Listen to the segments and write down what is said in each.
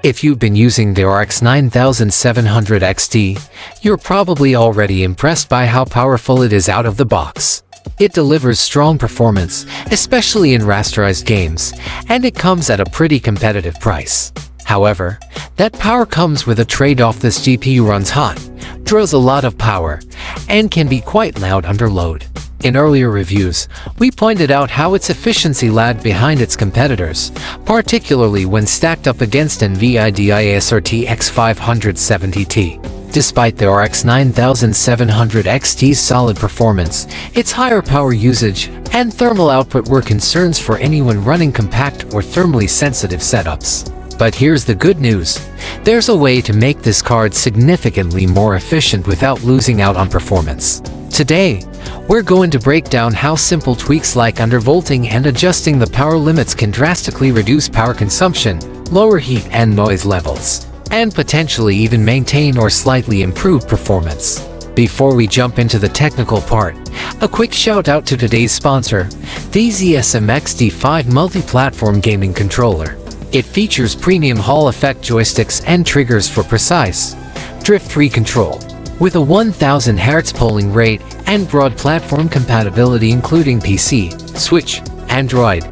If you've been using the RX 9700 XT, you're probably already impressed by how powerful it is out of the box. It delivers strong performance, especially in rasterized games, and it comes at a pretty competitive price. However, that power comes with a trade-off. This GPU runs hot, draws a lot of power, and can be quite loud under load. In earlier reviews, we pointed out how its efficiency lagged behind its competitors, particularly when stacked up against NVIDIA's RTX 570 Ti. Despite the RX 9700 XT's solid performance, its higher power usage and thermal output were concerns for anyone running compact or thermally sensitive setups. But here's the good news. There's a way to make this card significantly more efficient without losing out on performance. Today, we're going to break down how simple tweaks like undervolting and adjusting the power limits can drastically reduce power consumption, lower heat and noise levels, and potentially even maintain or slightly improve performance. Before we jump into the technical part, a quick shout out to today's sponsor, the ZSM XD5 multi-platform gaming controller. It features premium Hall effect joysticks and triggers for precise, drift-free control. With a 1000 Hz polling rate and broad platform compatibility including PC, Switch, Android,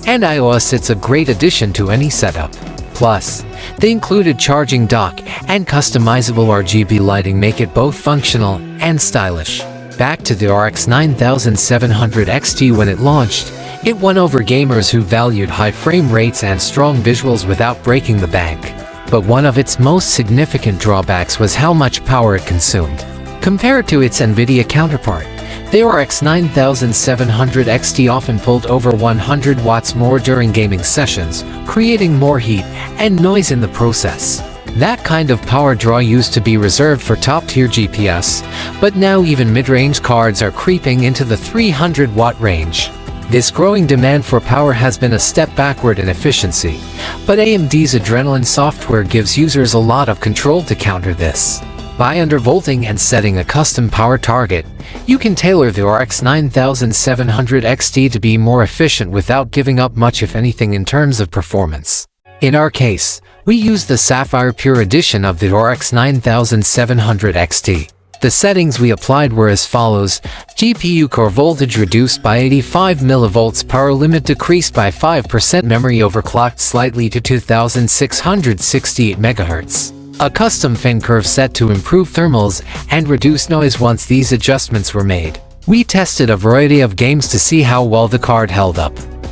and iOS, it's a great addition to any setup. Plus, the included charging dock and customizable RGB lighting make it both functional and stylish. Back to the RX 9700 XT. When it launched, it won over gamers who valued high frame rates and strong visuals without breaking the bank. But one of its most significant drawbacks was how much power it consumed. Compared to its NVIDIA counterpart, the RX 9700 XT often pulled over 100 watts more during gaming sessions, creating more heat and noise in the process. That kind of power draw used to be reserved for top-tier GPS, but now even mid-range cards are creeping into the 300-watt range. This growing demand for power has been a step backward in efficiency, but AMD's Adrenalin software gives users a lot of control to counter this. By undervolting and setting a custom power target, you can tailor the RX 9700 XT to be more efficient without giving up much, if anything, in terms of performance. In our case, we used the Sapphire Pure edition of the RX 9700 XT. The settings we applied were as follows: GPU core voltage reduced by 85 mV, power limit decreased by 5%, memory overclocked slightly to 2668 MHz. A custom fan curve set to improve thermals and reduce noise. Once these adjustments were made, we tested a variety of games to see how well the card held up.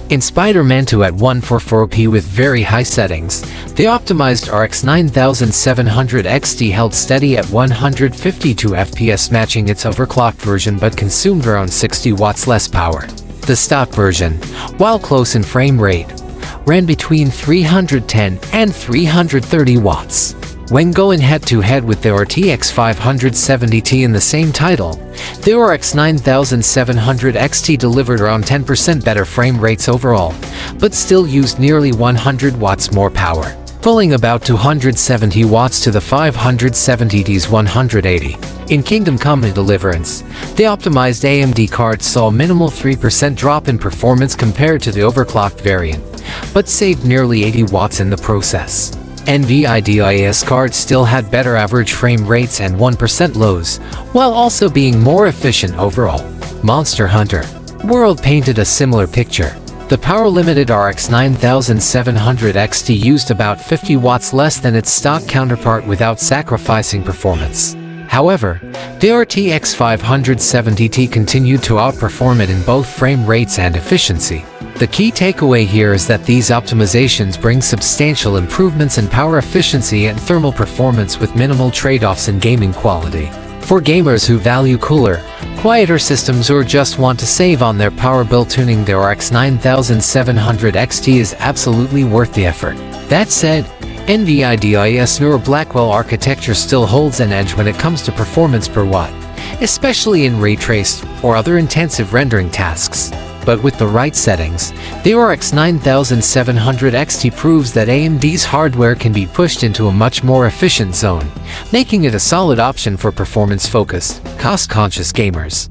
In Spider-Man 2 at 144p with very high settings, the optimized RX 9700 XT held steady at 152 FPS, matching its overclocked version, but consumed around 60 watts less power. The stock version, while close in frame rate, ran between 310 and 330 watts. When going head-to-head with the RTX 570 Ti in the same title, the RX 9700 XT delivered around 10% better frame rates overall, but still used nearly 100 watts more power, pulling about 270 watts to the 570 Ti's 180. In Kingdom Come: Deliverance, the optimized AMD card saw a minimal 3% drop in performance compared to the overclocked variant, but saved nearly 80 watts in the process. NVIDIA's card still had better average frame rates and 1% lows, while also being more efficient overall. Monster Hunter World painted a similar picture. The power-limited RX 9700 XT used about 50 watts less than its stock counterpart without sacrificing performance. However, the RTX 570 Ti continued to outperform it in both frame rates and efficiency. The key takeaway here is that these optimizations bring substantial improvements in power efficiency and thermal performance with minimal trade-offs in gaming quality. For gamers who value cooler, quieter systems or just want to save on their power bill, tuning the RX 9700 XT is absolutely worth the effort. That said, NVIDIA's Neural Blackwell architecture still holds an edge when it comes to performance per watt, especially in ray traced or other intensive rendering tasks. But with the right settings, the RX 9700 XT proves that AMD's hardware can be pushed into a much more efficient zone, making it a solid option for performance-focused, cost-conscious gamers.